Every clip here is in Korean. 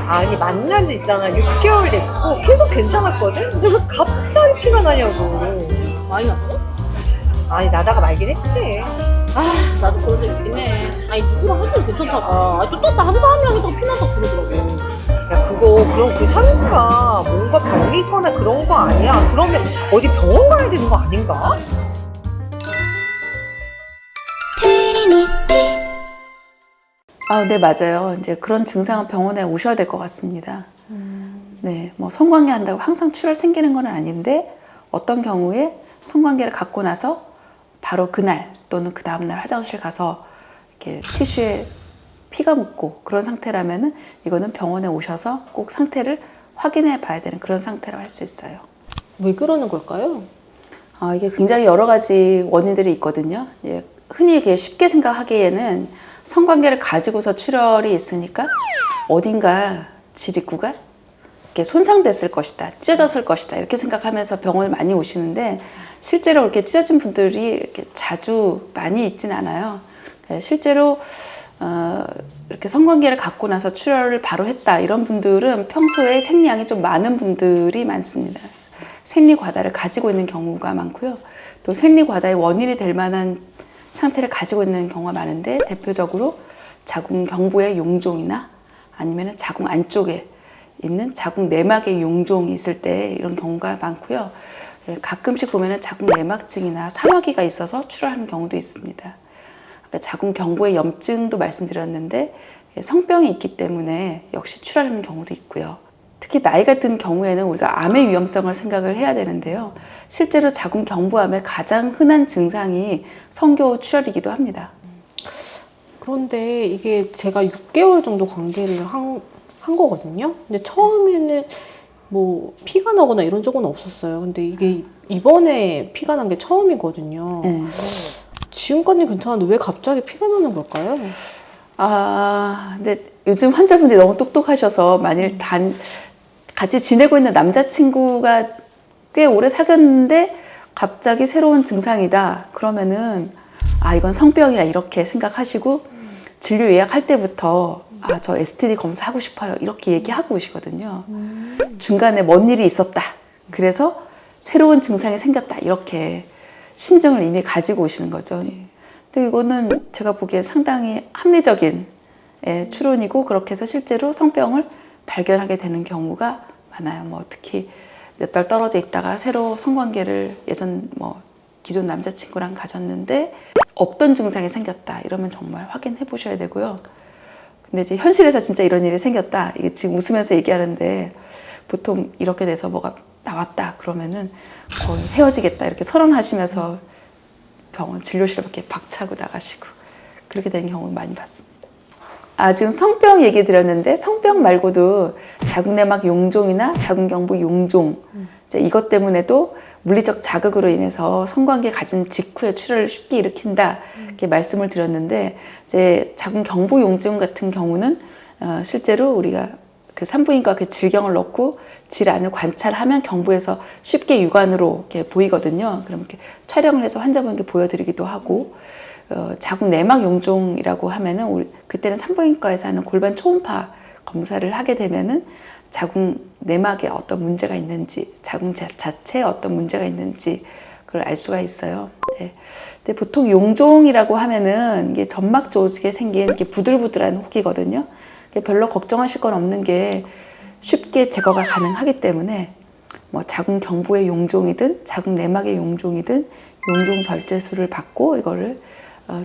아니 만난 지 있잖아 6개월 됐고 계속 괜찮았거든? 근데 왜 갑자기 피가 나냐고. 많이 났어? 아니 나다가 말긴 했지. 아, 나도 그런 적 있긴 해. 아니, 누구랑 하면 괜찮다가. 아니, 또 다른 사람이랑 또 피난다 그러더라고. 야 그거 그럼 그 상태가 뭔가 병이 있거나 그런 거 아니야? 그러면 어디 병원 가야 되는 거 아닌가? 네, 맞아요. 이제 그런 증상은 병원에 오셔야 될 것 같습니다. 네, 뭐 성관계 한다고 항상 출혈 생기는 건 아닌데 어떤 경우에 성관계를 갖고 나서 바로 그날 또는 그 다음날 화장실 가서 이렇게 티슈에 피가 묻고 그런 상태라면은 이거는 병원에 오셔서 꼭 상태를 확인해 봐야 되는 그런 상태라고 할 수 있어요. 왜 그러는 걸까요? 이게 굉장히 여러 가지 원인들이 있거든요. 예, 흔히 이렇게 쉽게 생각하기에는 성관계를 가지고서 출혈이 있으니까 어딘가 지립구가 이렇게 손상됐을 것이다, 찢어졌을 것이다 이렇게 생각하면서 병원을 많이 오시는데 실제로 이렇게 찢어진 분들이 이렇게 자주 많이 있진 않아요. 실제로 이렇게 성관계를 갖고 나서 출혈을 바로 했다 이런 분들은 평소에 생리량이 좀 많은 분들이 많습니다. 생리과다를 가지고 있는 경우가 많고요. 또 생리과다의 원인이 될 만한 상태를 가지고 있는 경우가 많은데 대표적으로 자궁 경부의 용종이나 아니면 자궁 안쪽에 있는 자궁 내막의 용종이 있을 때 이런 경우가 많고요. 가끔씩 보면은 자궁 내막증이나 사마귀가 있어서 출혈하는 경우도 있습니다. 자궁 경부의 염증도 말씀드렸는데 성병이 있기 때문에 역시 출혈하는 경우도 있고요. 특히 나이가 든 경우에는 우리가 암의 위험성을 생각을 해야 되는데요. 실제로 자궁 경부암의 가장 흔한 증상이 성교 출혈이기도 합니다. 그런데 이게 제가 6개월 정도 관계를 한 거거든요. 근데 처음에는 뭐 피가 나거나 이런 적은 없었어요. 근데 이게 이번에 피가 난 게 처음이거든요. 네. 지금까지는 괜찮은데 왜 갑자기 피가 나는 걸까요? 근데 요즘 환자분들이 너무 똑똑하셔서 만일 같이 지내고 있는 남자친구가 꽤 오래 사귀었는데 갑자기 새로운 증상이다. 그러면은 이건 성병이야 이렇게 생각하시고 진료 예약할 때부터 저 STD 검사하고 싶어요 이렇게 얘기하고 오시거든요. 중간에 뭔 일이 있었다. 그래서 새로운 증상이 생겼다. 이렇게 심증을 이미 가지고 오시는 거죠. 근데 이거는 제가 보기에 상당히 합리적인 추론이고 그렇게 해서 실제로 성병을 발견하게 되는 경우가 많아요. 뭐 특히 몇 달 떨어져 있다가 새로 성관계를 예전 기존 남자친구랑 가졌는데 없던 증상이 생겼다. 이러면 정말 확인해 보셔야 되고요. 근데 이제 현실에서 진짜 이런 일이 생겼다. 이게 지금 웃으면서 얘기하는데 보통 이렇게 돼서 뭐가 나왔다. 그러면은 거의 헤어지겠다. 이렇게 선언하시면서 병원 진료실에 이렇게 박차고 나가시고 그렇게 되는 경우 많이 봤습니다. 지금 성병 얘기 드렸는데 성병 말고도 자궁내막 용종이나 자궁경부 용종 이제 이것 때문에도 물리적 자극으로 인해서 성관계 가진 직후에 출혈을 쉽게 일으킨다 이렇게 말씀을 드렸는데 이제 자궁경부 용종 같은 경우는 실제로 우리가 그 산부인과 그 질경을 넣고 질환을 관찰하면 경부에서 쉽게 육안으로 이렇게 보이거든요. 그럼 이렇게 촬영을 해서 환자분께 보여드리기도 하고 자궁 내막 용종이라고 하면은 그때는 산부인과에서 하는 골반 초음파 검사를 하게 되면은 자궁 내막에 어떤 문제가 있는지, 자궁 자체에 어떤 문제가 있는지 그걸 알 수가 있어요. 네. 근데 보통 용종이라고 하면은 이게 점막 조직에 생긴 이렇게 부들부들한 혹이거든요. 별로 걱정하실 건 없는 게 쉽게 제거가 가능하기 때문에 뭐 자궁 경부의 용종이든 자궁 내막의 용종이든 용종 절제술을 받고 이거를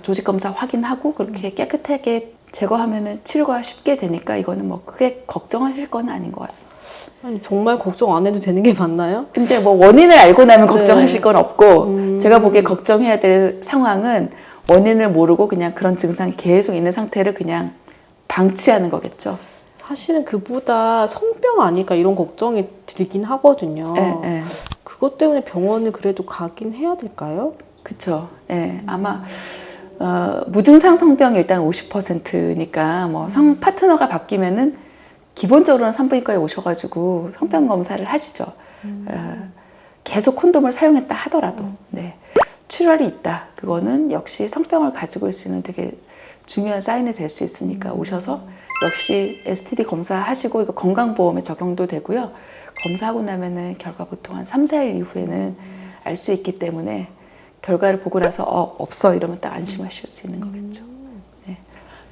조직 검사 확인하고 그렇게 깨끗하게 제거하면은 치료가 쉽게 되니까 이거는 뭐 크게 걱정하실 건 아닌 것 같습니다. 아니, 정말 걱정 안 해도 되는 게 맞나요? 이제 뭐 원인을 알고 나면 네. 걱정하실 건 없고 제가 보기에 걱정해야 될 상황은 원인을 모르고 그냥 그런 증상이 계속 있는 상태를 그냥 방치하는 거겠죠. 사실은 그보다 성병 아닐까 이런 걱정이 들긴 하거든요. 네. 그것 때문에 병원을 그래도 가긴 해야 될까요? 그쵸. 예, 아마, 무증상 성병이 일단 50%니까, 성 파트너가 바뀌면은, 기본적으로는 산부인과에 오셔가지고 성병 검사를 하시죠. 계속 콘돔을 사용했다 하더라도, 네. 출혈이 있다. 그거는 역시 성병을 가지고 있을 수 있는 되게 중요한 사인이 될 수 있으니까 오셔서 역시 STD 검사하시고 이거 건강보험에 적용도 되고요. 검사하고 나면은 결과 보통 한 3, 4일 이후에는 알 수 있기 때문에 결과를 보고 나서 없어 이러면 딱 안심하실 수 있는 거겠죠. 네.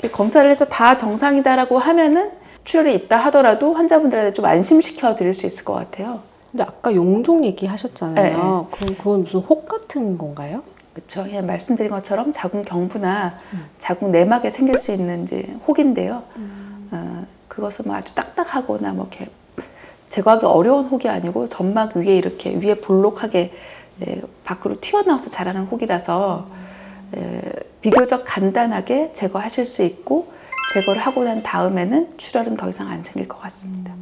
검사를 해서 다 정상이다라고 하면은 출혈이 있다 하더라도 환자분들한테 좀 안심시켜 드릴 수 있을 것 같아요. 근데 아까 용종 얘기하셨잖아요. 네. 그럼 그건 무슨 혹 같은 건가요? 그렇죠. 예, 말씀드린 것처럼 자궁 경부나 자궁 내막에 생길 수 있는 이제 혹인데요. 그것은 뭐 아주 딱딱하거나 뭐 이렇게 제거하기 어려운 혹이 아니고 점막 위에 이렇게 위에 볼록하게 밖으로 튀어나와서 자라는 혹이라서 비교적 간단하게 제거하실 수 있고 제거를 하고 난 다음에는 출혈은 더 이상 안 생길 것 같습니다.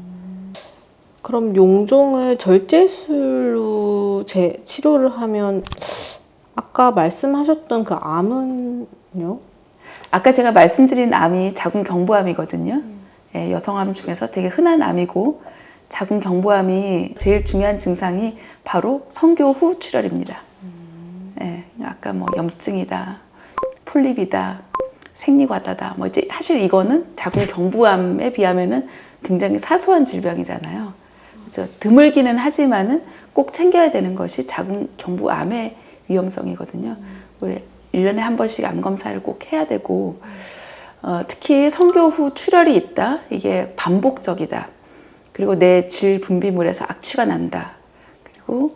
그럼 용종을 절제술로 치료를 하면 아까 말씀하셨던 그 암은요? 아까 제가 말씀드린 암이 자궁 경부암이거든요. 여성암 중에서 되게 흔한 암이고 자궁 경부암이 제일 중요한 증상이 바로 성교 후 출혈입니다. 아까 뭐 염증이다, 폴립이다, 생리과다다. 뭐 이제 사실 이거는 자궁 경부암에 비하면은 굉장히 사소한 질병이잖아요. 그래서 드물기는 하지만은 꼭 챙겨야 되는 것이 자궁 경부암의 위험성이거든요. 우리 1년에 한 번씩 암 검사를 꼭 해야 되고 특히 성교 후 출혈이 있다. 이게 반복적이다. 그리고 내 질 분비물에서 악취가 난다. 그리고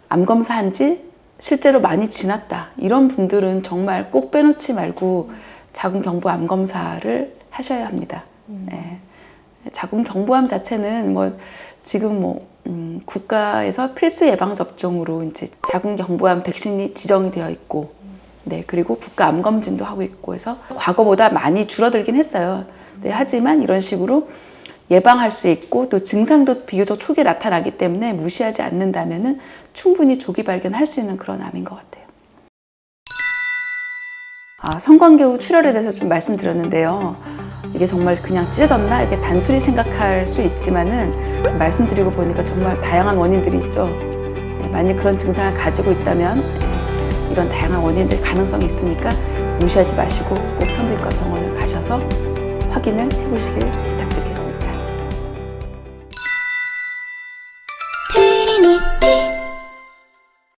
암 검사한 지 실제로 많이 지났다. 이런 분들은 정말 꼭 빼놓지 말고 자궁 경부 암 검사를 하셔야 합니다. 자궁 경부암 자체는 뭐 지금 국가에서 필수 예방 접종으로 이제 자궁 경부암 백신이 지정이 되어 있고, 그리고 국가 암 검진도 하고 있고 해서 과거보다 많이 줄어들긴 했어요. 하지만 이런 식으로 예방할 수 있고 또 증상도 비교적 초기에 나타나기 때문에 무시하지 않는다면은 충분히 조기 발견할 수 있는 그런 암인 것 같아요. 성관계 후 출혈에 대해서 좀 말씀드렸는데요. 이게 정말 그냥 찢어졌나 이렇게 단순히 생각할 수 있지만은 말씀드리고 보니까 정말 다양한 원인들이 있죠. 만약 그런 증상을 가지고 있다면 이런 다양한 원인들 가능성이 있으니까 무시하지 마시고 꼭 산부인과 병원을 가셔서 확인을 해보시길 부탁드리겠습니다.